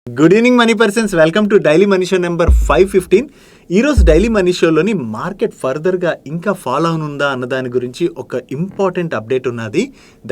Good evening money persons, welcome to daily money show number 515. ఈరోజు daily money షోలోని market ఫర్దర్గా ఇంకా follow అవునుందా అన్న దాని గురించి ఒక ఇంపార్టెంట్ అప్డేట్ ఉన్నది.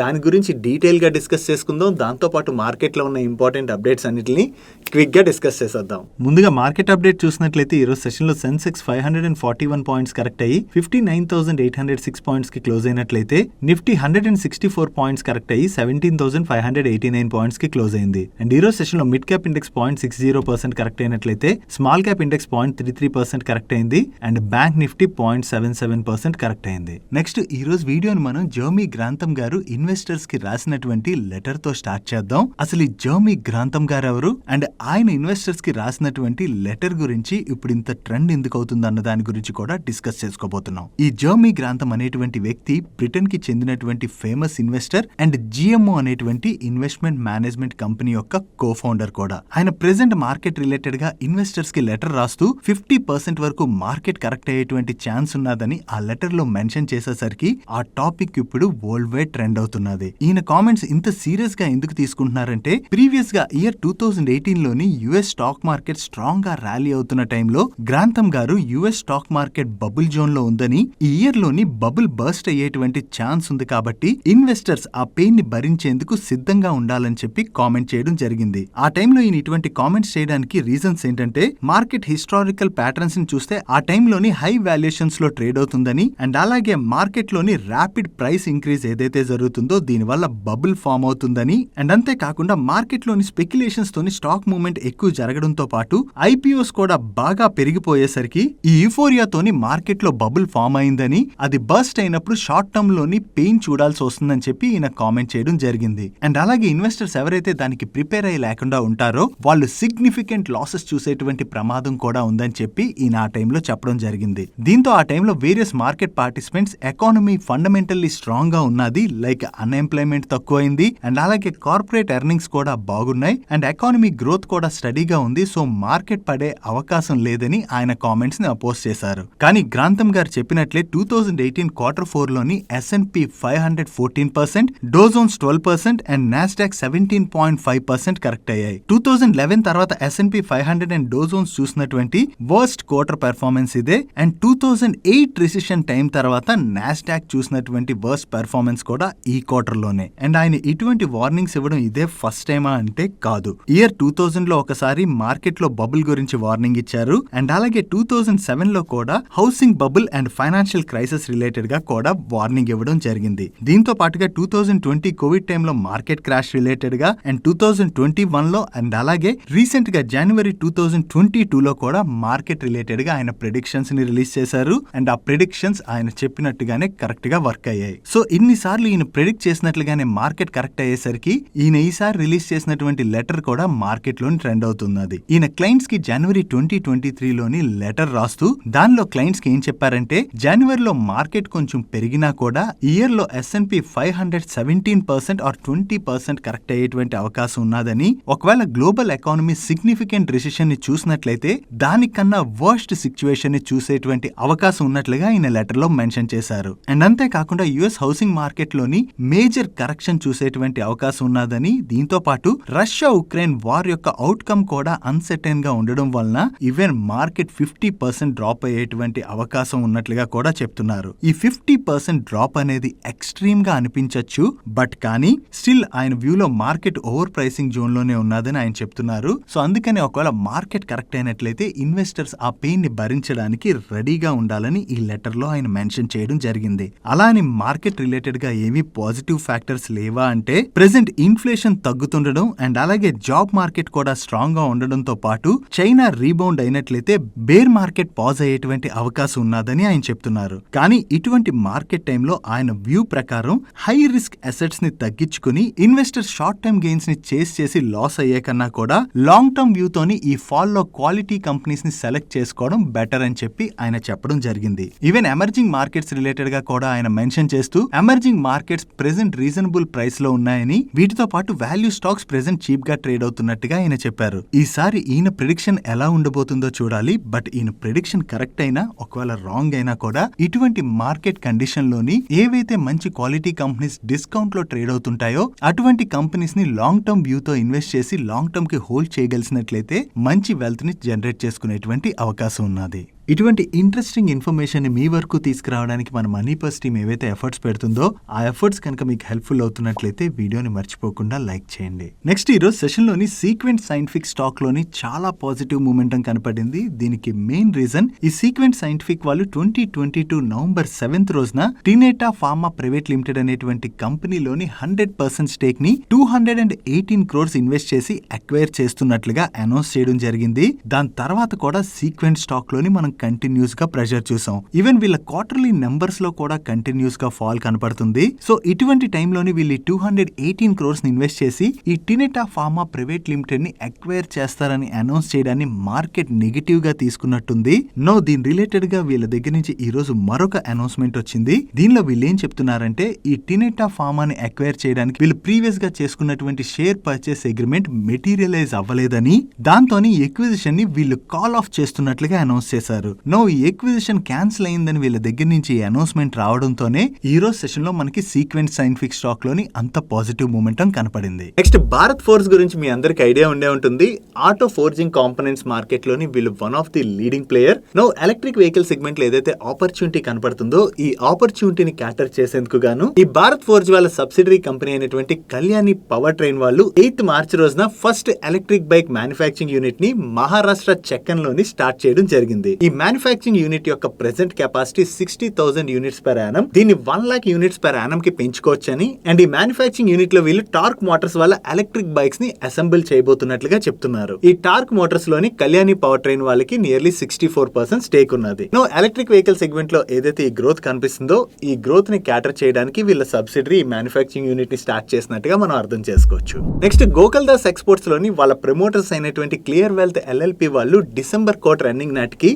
దాని గురించి డీటెయిల్గా డిస్కస్ చేసుకుందాం. దాంతోపాటు మార్కెట్లో ఉన్న ఇంపార్టెంట్ అప్డేట్స్ అన్నిటిని క్విక్గా డిస్కస్ చేసేద్దాం. ముందుగా మార్కెట్ అప్డేట్ చూసినట్లయితే ఈరోజు సెషన్లో సెన్సెక్స్ 541 పాయింట్స్ కరెక్ట్ అయ్యి 59,806 పాయింట్స్కి క్లోజ్ అయినట్లయితే నిఫ్టీ 164 పాయింట్స్ కరెక్ట్ అయ్యి 17,589 పాయింట్స్కి క్లోజ్ అయింది. అండ్ ఈరోజు సెషన్లో మిడ్ క్యాప్ ఇండెక్స్ 0.60% కరెక్ట్ అయినట్లయితే స్మాల్ క్యాప్ ఇండెక్స్ 0.33% కరెక్ట్ అయింది. అండ్ బ్యాంక్ నిఫ్టీ 0.77% కరెక్ట్ అయింది. నెక్స్ట్ ఈ రోజు వీడియోని మనం జర్మీ గ్రాంథమ్ గారు ఇన్వెస్టర్స్ కి రాసినటువంటి లెటర్ తో స్టార్ట్ చేద్దాం. అసలు ఈ జర్మీ గ్రాంథమ్ గారు ఎవరు అండ్ ఆయన ఇన్వెస్టర్స్ కి రాసినటువంటి లెటర్ గురించి ఇప్పుడు ఇంత ట్రెండ్ ఎందుకు అవుతుంది అన్న దాని గురించి కూడా డిస్కస్ చేసుకోబోతున్నాం. ఈ జర్మీ గ్రాంథమ్ అనేటువంటి వ్యక్తి బ్రిటన్ కి చెందినటువంటి ఫేమస్ ఇన్వెస్టర్ అండ్ జిఎంఓ అనేటువంటి ఇన్వెస్ట్మెంట్ మేనేజ్మెంట్ కంపెనీ యొక్క కో ఫౌండర్ కూడా. ఆయన ప్రెసెంట్ మార్కెట్ రిలేటెడ్ గా ఇన్వెస్టర్స్ కి లెటర్ రాస్తూ 50% వరకు మార్కెట్ కరెక్ట్ అయ్యేటువంటి ఛాన్స్ ఉన్నదని ఆ లెటర్ లో మెన్షన్ చేసేసరికి ఆ టాపిక్ ఇప్పుడు వరల్డ్ వైడ్ ట్రెండ్ అవుతున్నది. ఈయన కామెంట్స్ ఇంత సీరియస్ గా ఎందుకు తీసుకుంటున్నారంటే ప్రీవియస్ గా ఇయర్ 2018 లోని యుఎస్ స్టాక్ మార్కెట్ స్ట్రాంగ్ గా ర్యాలీ అవుతున్న టైంలో గ్రాంథమ్ గారు US stock market bubble zone లో ఉందని, ఈ ఇయర్ లోని బబుల్ బర్స్ట్ అయ్యేటువంటి ఛాన్స్ ఉంది కాబట్టి ఇన్వెస్టర్స్ ఆ పెయిన్ ని భరించేందుకు సిద్ధంగా ఉండాలని చెప్పి కామెంట్ చేయడం జరిగింది. ఆ టైంలో ఈయన ఇటువంటి కామెంట్స్ చేయడానికి రీజన్స్ ఏంటంటే మార్కెట్ హిస్టారికల్ ప్యాటర్న్స్ ని చూస్తే ఆ టైంలోని హై వాల్యుయేషన్స్ లో ట్రేడ్ అవుతుందని అండ్ అలాగే మార్కెట్ లోని ర్యాపిడ్ ప్రైస్ ఇంక్రీజ్ ఏదైతే జరుగుతుందో దీని వల్ల బబుల్ ఫామ్ అవుతుందని అండ్ అంతేకాకుండా మార్కెట్ లోని స్పెక్యులేషన్స్ తోని స్టాక్ మూవ్మెంట్ ఎక్కువ జరగడంతో పాటు ఐపీఓస్ కూడా బాగా పెరిగిపోయేసరికి ఈ యూఫోరియాతోని మార్కెట్ లో బబుల్ ఫామ్ అయిందని, అది బర్స్ట్ అయినప్పుడు షార్ట్ టర్మ్ లోని పెయిన్ చూడాల్సి వస్తుందని చెప్పి ఈయన కామెంట్ చేయడం జరిగింది. అండ్ అలాగే ఇన్వెస్టర్స్ ఎవరైతే దానికి ప్రిపేర్ అయ్యి లేకుండా ఉంటారో వాళ్ళు సిగ్నిఫికెంట్ లాసెస్ చూసేటువంటి ప్రమాదం కూడా ఉందని చెప్పి ఈయన ఆ టైంలో చెప్పడం జరిగింది. దీంతో ఆ టైంలో various market participants economy fundamentally strong గా ఉన్నది, లైక్ అన్ఎంప్లాయ్మెంట్ తక్కువైంది అండ్ అలాగే కార్పొరేట్ ఎర్నింగ్స్ కూడా బాగున్నాయి అండ్ ఎకానమీ గ్రోత్ కూడా స్టడీగా ఉంది, సో మార్కెట్ పడే అవకాశం లేదని ఆయన కామెంట్స్ ని అపోజ్ చేశారు. కానీ గ్రాంథమ్ గారు చెప్పినట్లే 2018 Q4 లోని S&P 500 14%, Dow Jones 12% and Nasdaq 17.5% correct అయ్యాయి. 2011 తర్వాత S&P 500 అండ్ డౌ జోన్స్ చూసినటువంటి వర్స్ట్ క్వార్టర్ పెర్ఫార్మెన్స్ ఇదే అండ్ 2008 రిసెషన్ టైం తర్వాత నాస్డాక్ చూసినటువంటి వర్స్ట్ పెర్ఫార్మెన్స్ కూడా ఈ క్వార్టర్ లోనే. అండ్ ఆయన ఇటువంటి వార్నింగ్స్ ఇవ్వడం ఇదే ఫస్ట్ టైమా అంటే కాదు. ఇయర్ 2000 లో ఒకసారి మార్కెట్ లో బబుల్ గురించి వార్నింగ్ ఇచ్చారు అండ్ అలాగే 2007 లో కూడా housing bubble and financial crisis related గా కూడా వార్నింగ్ ఇవ్వడం జరిగింది. దీంతో పాటుగా 2020 కోవిడ్ టైంలో మార్కెట్ క్రాష్ రిలేటెడ్ గా అండ్ 2021 లో అండ్ అలాగే రీసెంట్ గా జనవరి 2022 లో కూడా మార్కెట్ రిలేటెడ్ గా ఆయన ప్రిడిక్షన్స్ ని రిలీజ్ చేశారు అండ్ ఆ ప్రిడిక్షన్స్ ఆయన చెప్పినట్టుగానే కరెక్ట్ గా వర్క్ అయ్యాయి. సో ఇన్నిసార్లు ఈయన ప్రిడిక్ట్ చేసినట్లుగానే మార్కెట్ కరెక్ట్ అయ్యేసరికి ఈయన ఈసారి రిలీజ్ చేసినటువంటి లెటర్ కూడా మార్కెట్ లోని ట్రెండ్ అవుతున్నది. ఈయన క్లయింట్స్ కి జనవరి 2023 లోని లెటర్ రాస్తూ దానిలో క్లయింట్స్ కి ఏం చెప్పారంటే జనవరిలో మార్కెట్ కొంచెం పెరిగినా కూడా ఇయర్ లో S&P 500 17% ఆర్ 20% కరెక్ట్ అయ్యేటువంటి అవకాశం ఉన్నదని, ఒకవేళ గ్లోబల్ ఎకానమీ సిగ్నిఫికెంట్ రిసెషన్ ని చూసినట్లయితే దానికన్నా వర్స్ట్ సిచ్యువేషన్ ని చూసేటువంటి అవకాశం ఉన్నట్లుగా ఈయన లెటర్ లో మెన్షన్ చేశారు. అండ్ అంతేకాకుండా యుఎస్ హౌసింగ్ మార్కెట్ లోని మేజర్ కరెక్షన్ చూసేటువంటి అవకాశం ఉన్నదని, దీంతో పాటు రష్యా ఉక్రెయిన్ వార్ యొక్క అవుట్కమ్ కూడా అన్సర్టైన్ గా ఉండడం వలన ఈవెన్ మార్కెట్ 50% డ్రాప్ అయ్యేటువంటి అవకాశం ఉన్నట్లుగా కూడా చెప్తున్నారు. ఈ 50% డ్రాప్ అనేది ఎక్స్ట్రీమ్ గా అనిపించవచ్చు, బట్ కానీ స్టిల్ ఆయన వ్యూలో మార్కెట్ ఓవర్ ప్రైసింగ్ జోన్ లోనే ఉన్నదని ఆయన చెప్తున్నారు. సో అందుకని ఒకవేళ మార్కెట్ కరెక్ట్ అయినట్లయితే ఇన్వెస్టర్స్ ఆ పెయిన్ ని భరించడానికి రెడీగా ఉండాలని ఈ లెటర్ లో ఆయన మెన్షన్ చేయడం జరిగింది. అలా అని మార్కెట్ రిలేటెడ్ గా ఏమీ పాజిటివ్ ఫ్యాక్టర్స్ లేవా అంటే ప్రెసెంట్ ఇన్ఫ్లేషన్ తగ్గుతుండడం అండ్ అలాగే జాబ్ మార్కెట్ కూడా స్ట్రాంగ్ గా ఉండడంతో పాటు చైనా రీబౌండ్ అయినట్లయితే బేర్ మార్కెట్ పాజ్ అయ్యేటువంటి అవకాశం ఉన్నదని ఆయన చెప్తున్నారు. కానీ ఇటువంటి మార్కెట్ టైంలో ఆయన వ్యూ ప్రకారం హై రిస్క్ అసెట్స్ ని తగ్గించుకుని ఇన్వెస్టర్స్ షార్ట్ టర్మ్ గెయిన్స్ ని చేసి లాస్ అయ్యే కన్నా కూడా లాంగ్ టర్మ్ వ్యూ తోని ఈ ఫాల్ లో క్వాలిటీ కంపెనీస్ ని సెలెక్ట్ చేసుకోవడం బెటర్ అని చెప్పి ఆయన చెప్పడం జరిగింది. ఈవెన్ ఎమర్జింగ్ మార్కెట్స్ రిలేటెడ్ గా కూడా ఆయన మెన్షన్ చేస్తూ emerging markets present reasonable price లో ఉన్నాయని, వీటితో పాటు వాల్యూ స్టాక్స్ ప్రెసెంట్ చీప్ గా ట్రేడ్ అవుతున్నట్టుగా ఆయన చెప్పారు. ఈసారి ఈయన ప్రిడిక్షన్ ఎలా ఉండబోతుందో చూడాలి, బట్ ఈయన ప్రిడిక్షన్ కరెక్ట్ అయినా ఒకవేళ రాంగ్ అయినా కూడా ఇటువంటి మార్కెట్ కండిషన్ లోని ఏవైతే మంచి క్వాలిటీ కంపెనీస్ డిస్కౌంట్ లో ట్రేడ్ అవుతుంటాయో అటువంటి కంపెనీస్ ని లాంగ్ టర్మ్ వ్యూ తో ఇన్వెస్ట్ చేసి లాంగ్ టర్మ్ టర్మ్ కి హోల్డ్ చేయగలిసినట్లయితే మంచి వెల్త్ ని జనరేట్ చేసుకునేటువంటి అవకాశం ఉన్నది. ఇటువంటి ఇంట్రెస్టింగ్ ఇన్ఫర్మేషన్ ని మీ వరకు తీసుకురావడానికి మన మనీ పర్స్ టీమ్ ఏవైతే ఎఫర్ట్స్ పెడుతుందో ఆ ఎఫర్ట్స్ కనుక మీకు హెల్ప్ఫుల్ అవుతున్నట్లయితే వీడియోని మర్చిపోకుండా లైక్ చేయండి. నెక్స్ట్ ఈరోజు సెషన్ లోని సీక్వెంట్ సైంటిఫిక్ స్టాక్ లోని చాలా పాజిటివ్ మూమెంటం కనపడింది. దీనికి మెయిన్ రీజన్ ఈ సీక్వెంట్ సైంటిఫిక్ వాళ్ళు 2022 నవంబర్ 7th రోజున టినెటా ఫార్మా ప్రైవేట్ లిమిటెడ్ అనేటువంటి కంపెనీలోని 100% స్టేక్ ని 218 crores ఇన్వెస్ట్ చేసి అక్వైర్ చేస్తున్నట్లుగా అనౌన్స్ చేయడం జరిగింది. దాని తర్వాత కూడా సీక్వెంట్ స్టాక్ లోని మనం కంటిన్యూస్ గా ప్రెషర్ చూసాం. ఈవెన్ వీళ్ళ క్వార్టర్లీ నెంబర్స్ లో కూడా కంటిన్యూస్ గా ఫాల్ కనపడుతుంది. సో ఇటువంటి టైంలోని వీళ్ళు 218 crores ని ఇన్వెస్ట్ చేసి ఈ టినెటా ఫార్మా ప్రైవేట్ లిమిటెడ్ ని అక్వైర్ చేస్తారని అనౌన్స్ చేయడాన్ని మార్కెట్ నెగిటివ్ గా తీసుకున్నట్టుంది. నో దీని రిలేటెడ్ గా వీళ్ళ దగ్గర నుంచి ఈ రోజు మరొక అనౌన్స్మెంట్ వచ్చింది. దీనిలో వీళ్ళు ఏం చెప్తున్నారంటే ఈ టినెటా ఫార్మాని అక్వైర్ చేయడానికి వీళ్ళు ప్రీవియస్ గా చేసుకున్నటువంటి షేర్ పర్చేస్ అగ్రిమెంట్ మెటీరియలైజ్ అవ్వలేదని, దాంతోని ఎక్విజిషన్ ని వీళ్ళు కాల్ ఆఫ్ చేస్తున్నట్లుగా అనౌన్స్ చేశారు. నో ఈ ఎక్విజిషన్ క్యాన్సిల్ అయిందని వీళ్ళ దగ్గర నుంచి అనౌన్స్మెంట్ రావడంతోనే ఈ రోజు సెషన్ లో మనకి సీక్వెంట్ సైంటిఫిక్ స్టాక్ లోని అంత పాజిటివ్ మూమెంటం కనపడింది. నెక్స్ట్ భారత్ ఫోర్జ్ గురించి మీ అందరికి ఐడియా ఉండే ఉంటుంది. ఆటో ఫోర్జింగ్ కాంపోనెంట్స్ మార్కెట్ లోని వీళ్ళు one of the leading player. నో ఎలక్ట్రిక్ వెహికల్ సెగ్మెంట్ లో ఏదైతే ఆపర్చునిటీ కనపడుతుందో ఈ ఆపర్చునిటీని క్యాటర్ చేసేందుకు గాను ఈ భారత్ ఫోర్జ్ వాళ్ళ సబ్సిడరీ కంపెనీ అయినటువంటి కళ్యాణి పవర్ ట్రైన్ వాళ్ళు 8th మార్చ్ రోజున first electric bike manufacturing unit ని మహారాష్ట్ర చెక్కన్ లోని స్టార్ట్ చేయడం జరిగింది. ఈ మ్యానుఫ్యాక్చరింగ్ యూనిట్ యొక్క present capacity 60,000 units per annum. దీన్ని 1 lakh యూనిట్స్ per annum కి పెంచుకోవచ్చని అండ్ ఈ మ్యానుఫ్యాక్చరింగ్ యూనిట్ లో వీళ్ళు టార్క్ మోటార్స్ వల్ల ఎలక్ట్రిక్ బైక్స్ ని అసెంబుల్ చేయబోతున్నట్లుగా చెప్తున్నారు. ఈ టార్క్ మోటార్స్ లోని కళ్యాణి పవర్ ట్రైన్ వాళ్ళకి నియర్లీ 64% స్టేక్ ఉన్నది. నో ఎలక్ట్రిక్ వెహికల్ సెగ్మెంట్ లో ఏదైతే ఈ గ్రోత్ కనిపిస్తుందో ఈ గ్రోత్ ని క్యాటర్ చేయడానికి వీళ్ళ సబ్సిడరీ మ్యానుఫ్యాక్చరింగ్ యూనిట్ ని స్టార్ట్ చేసినట్టుగా మనం అర్థం చేసుకోవచ్చు. నెక్స్ట్ గోకుల్దాస్ ఎక్స్పోర్ట్స్ లోని వాళ్ళ ప్రమోటర్స్ అయినటువంటి క్లియర్ వెల్త్ LLP వాళ్ళు డిసెంబర్ క్వార్టర్ ఎండింగ్ నాటికి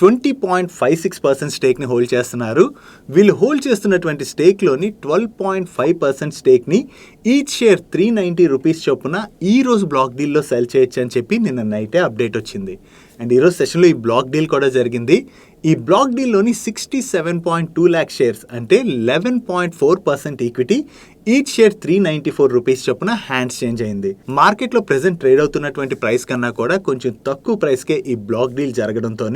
20.56% స్టేక్ ని హోల్డ్ చేస్తున్నారు. వీళ్ళు హోల్డ్ చేస్తున్నటువంటి స్టేక్ లోని 12.5% స్టేక్ ని ఈచ్ షేర్ 390 రూపీస్ చొప్పున ఈ రోజు బ్లాక్ డీల్ లో సెల్ చేయొచ్చు అని చెప్పి నిన్న నైటే అప్డేట్ వచ్చింది. అండ్ ఈరోజు సెషన్ లో ఈ బ్లాక్ డీల్ కూడా జరిగింది. ఈ బ్లాక్ డీల్ లోని 67.2 lakh షేర్స్ అంటే 11.4% ఈక్విటీ ఈచ్ షేర్ 394 రూపీస్ చొప్పున హ్యాండ్స్ చేంజ్ అయింది. మార్కెట్ లో ప్రెసెంట్ ట్రేడ్ అవుతున్నటువంటి ప్రైస్ కన్నా కూడా కొంచెం తక్కువ ప్రైస్ కే ఈ బ్లాక్ డీల్ జరగడంతో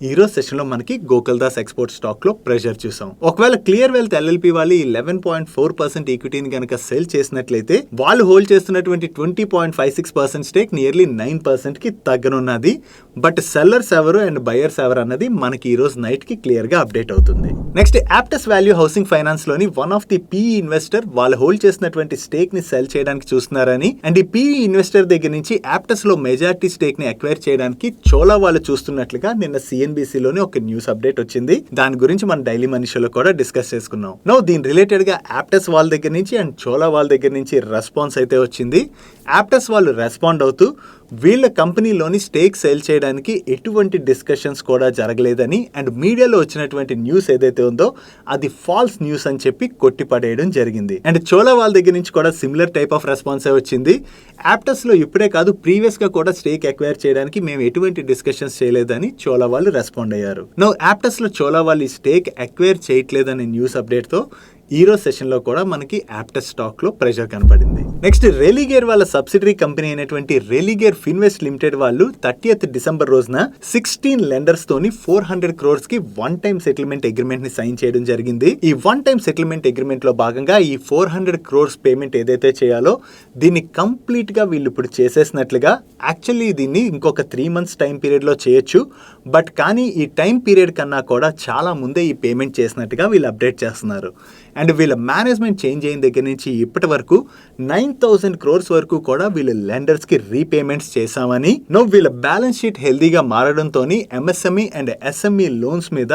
ఈ రోజు సెషన్ లో మనకి గోకుల్దాస్ ఎక్స్పోర్ట్ స్టాక్ లో ప్రెషర్ చూసాం. ఒకవేళ క్లియర్ వెల్త్ LLP వాళ్ళు 11.4% ఈక్విటీని కనుక సెల్ చేసినట్లయితే వాళ్ళు హోల్డ్ చేస్తున్నటువంటి 20.56% స్టేక్ నియర్లీ 9% కి తగ్గనున్నది. బట్ సెల్లర్స్ ఎవరు అండ్ బయర్స్ ఎవరు అన్నది మనకి ఈ రోజు నైట్ కి క్లియర్ గా అప్డేట్ అవుతుంది. నెక్స్ట్ యాప్టస్ వాల్యూ హౌసింగ్ ఫైనాన్స్ లోని one of the PE investor వాళ్ళు హోల్డ్ చేసినటువంటి స్టేక్ ని సెల్ చేయడానికి చూస్తున్నారని అండ్ ఈ PE ఇన్వెస్టర్ దగ్గర నుంచి యాప్టస్ లో మెజారిటీ స్టేక్ ని అక్వైర్ చేయడానికి చోలా వాళ్ళు చూస్తున్నట్లుగా నిన్న CNBC లోని ఒక న్యూస్ అప్డేట్ వచ్చింది. దాని గురించి మన డైలీ మనీ షోలో కూడా డిస్కస్ చేసుకున్నాం. నో దీని రిలేటెడ్ గా యాప్టస్ వాళ్ళ దగ్గర నుంచి అండ్ చోలా వాళ్ళ దగ్గర నుంచి రెస్పాన్స్ అయితే వచ్చింది. యాప్టస్ వాళ్ళు రెస్పాండ్ అవుతూ వీళ్ళ కంపెనీలోని స్టేక్ సేల్ చేయడానికి ఎటువంటి డిస్కషన్స్ కూడా జరగలేదని అండ్ మీడియాలో వచ్చినటువంటి న్యూస్ ఏదైతే ఉందో అది ఫాల్స్ న్యూస్ అని చెప్పి కొట్టిపడేయడం జరిగింది. అండ్ చోలా వాళ్ళ దగ్గర నుంచి కూడా సిమిలర్ టైప్ ఆఫ్ రెస్పాన్స్ వచ్చింది. యాప్టస్ లో ఇప్పుడే కాదు ప్రీవియస్ గా కూడా స్టేక్ అక్వైర్ చేయడానికి మేము ఎటువంటి డిస్కషన్స్ చేయలేదని చోలా వాళ్ళు రెస్పాండ్ అయ్యారు. నో యాప్టస్ లో చోలా వాళ్ళు ఈ స్టేక్ అక్వైర్ చేయట్లేదనే న్యూస్ అప్డేట్ తో ఈ రోజు సెషన్ లో కూడా మనకి యాప్టస్ స్టాక్ లో ప్రెషర్ కనపడింది. నెక్స్ట్ రెలిగేర్ వాళ్ళ సబ్సిడరీ కంపెనీ అయినటువంటి రెలిగేర్ ఫిన్వెస్ట్ లిమిటెడ్ వాళ్ళు 30th డిసెంబర్ రోజున 16 లెండర్స్ తోని 400 crores కి వన్ టైం సెటిల్మెంట్ అగ్రిమెంట్ ని సైన్ చేయడం జరిగింది. ఈ వన్ టైం సెటిల్మెంట్ అగ్రిమెంట్ లో భాగంగా ఈ 400 crores పేమెంట్ ఏదైతే చేయాలో దీన్ని కంప్లీట్ గా వీళ్ళు ఇప్పుడు చేసేసినట్లుగా. యాక్చువల్లీ దీన్ని ఇంకొక 3 months టైం పీరియడ్ లో చేయొచ్చు. బట్ కానీ ఈ టైం పీరియడ్ కన్నా కూడా చాలా ముందే ఈ పేమెంట్ చేసినట్టుగా వీళ్ళు అప్డేట్ చేస్తున్నారు. అండ్ వీళ్ళ మేనేజ్మెంట్ చేంజ్ అయిన దగ్గర నుంచి ఇప్పటి వరకు 9,000 crores వరకు కూడా వీళ్ళు లెండర్స్ కి రీపేమెంట్స్ చేశామని, వీళ్ళ బ్యాలెన్స్ షీట్ హెల్దీగా మారడంతో MSME అండ్ SME లోన్స్ మీద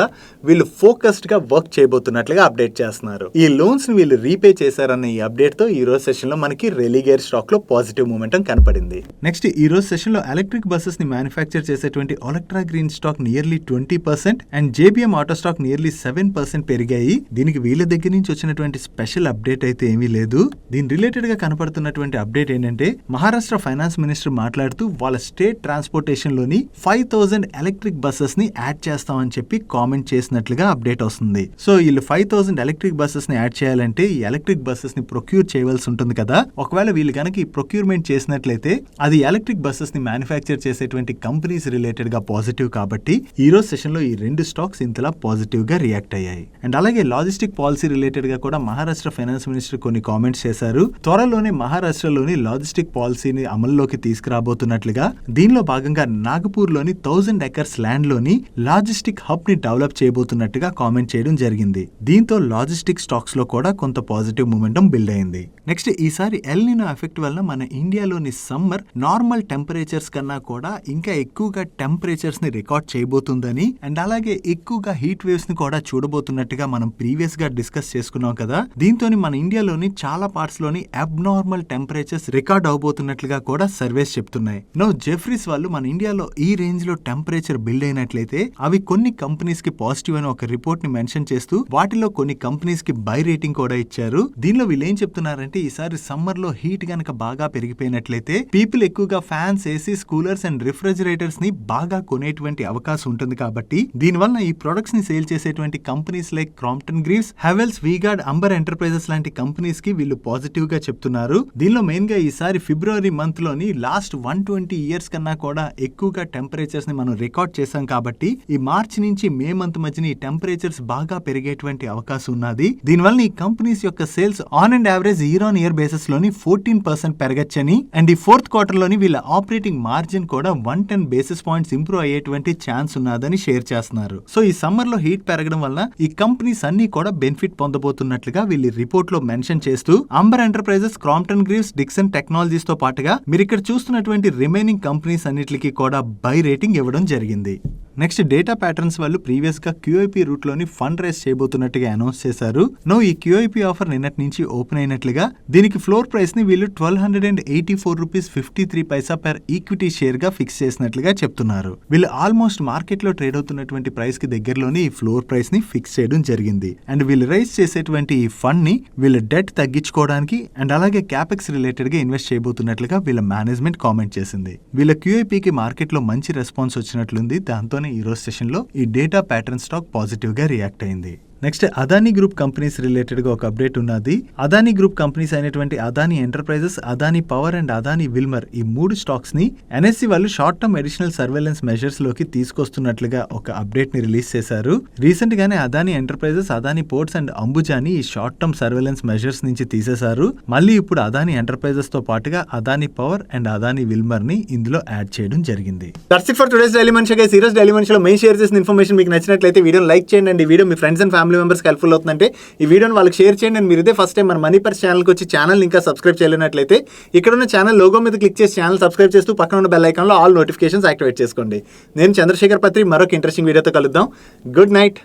వీళ్ళు ఫోకస్డ్ గా వర్క్ చేయబోతున్నట్లుగా అప్డేట్ చేస్తున్నారు. ఈ లోన్స్ ని వీళ్ళు రీపే చేశారన్న ఈ అప్డేట్ తో ఈ రోజు సెషన్ లో మనకి రెలిగేర్ స్టాక్ లో పాజిటివ్ మూమెంటం కనపడింది. నెక్స్ట్ ఈ రోజు సెషన్ లో ఎలక్ట్రిక్ బస్సెస్ ని మ్యానుఫ్యాక్చర్ చేసేటువంటి Olectra Green stock nearly 20% and JBM Auto stock nearly 7% పెరిగాయి. దీనికి వీళ్ళ దగ్గర నుంచి నుంచి వచ్చినటువంటి స్పెషల్ అప్డేట్ అయితే ఏమీ లేదు. దీని రిలేటెడ్ గా కనపడుతున్నటువంటి అప్డేట్ ఏంటంటే మహారాష్ట్ర ఫైనాన్స్ మినిస్టర్ మాట్లాడుతూ వాళ్ళ స్టేట్ ట్రాన్స్పోర్టేషన్ లోని 5000 ఎలక్ట్రిక్ బస్సెస్ ని యాడ్ చేస్తామని చెప్పి కామెంట్ చేసినట్లుగా అప్డేట్ వస్తుంది. సో వీళ్ళు 5000 ఎలక్ట్రిక్ బస్సెస్ ని యాడ్ చేయాలంటే ఈ ఎలక్ట్రిక్ బస్సెస్ ని ప్రొక్యూర్ చేయవలసి ఉంటుంది కదా. ఒకవేళ వీళ్ళు కనుక ఈ ప్రొక్యూర్మెంట్ చేసినట్లయితే అది ఎలక్ట్రిక్ బస్సెస్ ని మ్యానుఫ్యాక్చర్ చేసేటువంటి కంపెనీస్ రిలేటెడ్ గా పాజిటివ్ కాబట్టి ఈ రోజు సెషన్ లో ఈ రెండు స్టాక్స్ ఇంతలా పాజిటివ్ గా రియాక్ట్ అయ్యాయి. అండ్ అలాగే లాజిస్టిక్ పాలసీ రిలేటెడ్ గా కూడా మహారాష్ట్ర ఫైనాన్స్ మినిస్టర్ కొన్ని కామెంట్స్ చేశారు. త్వరలోనే మహారాష్ట్రలోని లాజిస్టిక్ పాలసీని అమల్లోకి తీసుకురాబోతున్నట్లుగా, దీనిలో భాగంగా నాగపూర్ లోని 1000 ఎకర్స్ ల్యాండ్ లోని లాజిస్టిక్ హబ్ ని డెవలప్ చేయబోతున్నట్టుగా కామెంట్ చేయడం జరిగింది. దీంతో లాజిస్టిక్ స్టాక్స్ లో కూడా కొంత పాజిటివ్ మూమెంటం బిల్డ్ అయింది. నెక్స్ట్ ఈసారి ఎల్ నినో ఎఫెక్ట్ వల్ల మన ఇండియాలోని సమ్మర్ నార్మల్ టెంపరేచర్స్ కన్నా కూడా ఇంకా ఎక్కువగా టెంపరేచర్స్ ని రికార్డ్ చేయబోతుందని అండ్ అలాగే ఎక్కువగా హీట్ వేవ్స్ ని కూడా చూడబోతున్నట్టుగా మనం ప్రీవియస్ గా డిస్కస్ చేసుకున్నాం కదా. దీంతో మన ఇండియాలోని చాలా పార్ట్స్ లోని అబ్నార్మల్ టెంపరేచర్స్ రికార్డ్ అవబోతున్నట్లుగా కూడా సర్వేస్ చెప్తున్నాయి. నో జెఫ్రీస్ వాళ్ళు మన ఇండియాలో ఈ రేంజ్ లో టెంపరేచర్ బిల్డ్ అయినట్లయితే అవి కొన్ని కంపెనీస్ కి పాజిటివ్ అని ఒక రిపోర్ట్ ని మెన్షన్ చేస్తూ వాటిలో కొన్ని కంపెనీస్ కి బై రేటింగ్ కూడా ఇచ్చారు. దీనిలో వీళ్ళు ఏం చెప్తున్నారంటే ఈసారి సమ్మర్ లో హీట్ గనక బాగా పెరిగిపోయినట్లయితే పీపుల్ ఎక్కువగా fans, ACs, coolers and refrigerators ని బాగా కొనేటువంటి అవకాశం ఉంటుంది కాబట్టి దీనివల్ల ఈ ప్రొడక్ట్స్ ని సేల్ చేసేటువంటి companies like Crompton Greaves, Havells, V-Guard, Amber Enterprises లాంటి కంపెనీస్ కి వీళ్ళు పాజిటివ్ గా చెప్తున్నారు. దీనిలో మెయిన్ గా ఈసారి ఫిబ్రవరి మంత్ లోని లాస్ట్ 120 ఇయర్స్ కన్నా కూడా ఎక్కువగా టెంపరేచర్స్ ని మనం రికార్డ్ చేశాం కాబట్టి ఈ మార్చి నుంచి మే మంత్ మధ్యన ఈ టెంపరేచర్స్ బాగా పెరిగేటువంటి అవకాశం ఉన్నది. దీనివల్ల ఈ కంపెనీస్ యొక్క sales on and average year on year basis లోని 14% పెరగచ్చని అండ్ ఈ ఫోర్త్ క్వార్టర్ లోని వీళ్ళ ఆపరేటింగ్ మార్జిన్ కూడా 110 బేసిస్ పాయింట్స్ ఇంప్రూవ్ అయ్యేటువంటి ఛాన్స్ ఉన్నదని షేర్ చేస్తున్నారు. సో ఈ సమ్మర్ లో హీట్ పెరగడం వల్ల ఈ కంపెనీస్ అన్ని కూడా బెనిఫిట్ పొందబోతున్నట్లుగా వీళ్ళు రిపోర్ట్ లో మెన్షన్ చేస్తూ Amber Enterprises, Crompton Greaves, Dixon Technologies తో పాటుగా మీరు ఇక్కడ చూస్తున్నటువంటి రిమైనింగ్ కంపెనీస్ అన్నిటికీ కూడా బై రేటింగ్ ఇవ్వడం జరిగింది. నెక్స్ట్ డేటా ప్యాటర్న్స్ వాళ్ళు ప్రీవియస్ గా QIP రూట్ లోని ఫండ్ రైజ్ చేయబోతున్నట్టుగా అనౌన్స్ చేశారు. నో ఈ QIP ఆఫర్ నిన్నటి నుంచి ఓపెన్ అయినట్లుగా దీనికి ఫ్లోర్ ప్రైస్ ని వీళ్ళు 1284 రూపీస్ 53 పైసా పర్ ఈక్విటీ షేర్ గా ఫిక్స్ చేసినట్లుగా చెప్తున్నారు. వీళ్ళు ఆల్మోస్ట్ మార్కెట్ లో ట్రేడ్ అవుతున్నటువంటి ప్రైస్ కి దగ్గరలోని ఈ ఫ్లోర్ ప్రైస్ ని ఫిక్స్ చేయడం జరిగింది. అండ్ వీళ్ళు రైజ్ చేసేటువంటి ఈ ఫండ్ ని వీళ్ళ డెట్ తగ్గించుకోవడానికి అండ్ అలాగే క్యాపెక్స్ రిలేటెడ్ గా ఇన్వెస్ట్ చేయబోతున్నట్లుగా వీళ్ళ మేనేజ్మెంట్ కామెంట్ చేసింది. వీళ్ళ QIP కి మార్కెట్ లో మంచి రెస్పాన్స్ వచ్చినట్లుంది. దాంతో ఈ రోజు సెషన్ లో ఈ డేటా ప్యాటర్న్ స్టాక్ పాజిటివ్ గా రియాక్ట్ అయింది. Next Adani group companies related గా ఒక అప్డేట్ ఉన్నది. అదానీ గ్రూప్ కంపెనీస్ అయినటువంటి అదానీ ఎంటర్ప్రైజెస్, అదానీ పవర్ అండ్ అదానీ విల్మర్ ఈ మూడు స్టాక్స్ ని NSE వాళ్ళు short term additional surveillance measures లోకి తీసుకొస్తున్నట్లుగా ఒక అప్డేట్ ని రిలీజ్ చేశారు. రీసెంట్ గానే అదానీ ఎంటర్ప్రైజెస్, అదానీ పోర్ట్స్ అండ్ అంబుజాని ఈ షార్ట్ టర్మ్ సర్వేలెన్స్ మెజర్స్ నుంచి తీసేశారు. మళ్ళీ ఇప్పుడు అదానీ ఎంటర్ప్రైజెస్ తో పాటుగా అదానీ పవర్ అండ్ అదానీ విల్మర్ ని ఇందులో యాడ్ చేయడం జరిగింది. That's it for today's daily మనిషి గైస్. ఈ రోజు డైలీ మనిషిలో మెయిన్ షేర్ చేసిన ఇన్ఫర్మేషన్ మీకు నచ్చినట్లయితే వీడియోని లైక్ చేయండి అండ్ ఈ video me friends and family మెంబర్స్కి హెల్ప్ఫుల్ అవుతుందంటే ఈ వీడియోని వాళ్ళకి షేర్ చేయండి. అండ్ మీరు ఇదే ఫస్ట్ టైం మన మనీ పర్స్ ఛానల్కి వచ్చి ఛానల్ ఇంకా సబ్స్క్రైబ్ చేయలేనట్లయితే ఇక్కడ ఉన్న ఛానల్ లోగో మీద క్లిక్ చేసి ఛానల్ సబ్స్క్రైబ్ చేస్తూ పక్కన ఉన్న బెల్ ఐకాన్లో ఆల్ నోటిఫికేషన్స్ యాక్టివేట్ చేసుకోండి. నేను చంద్రశేఖర్ పత్రి మరొక ఇంట్రెస్టింగ్ వీడియోతో కలుద్దాం. Good night.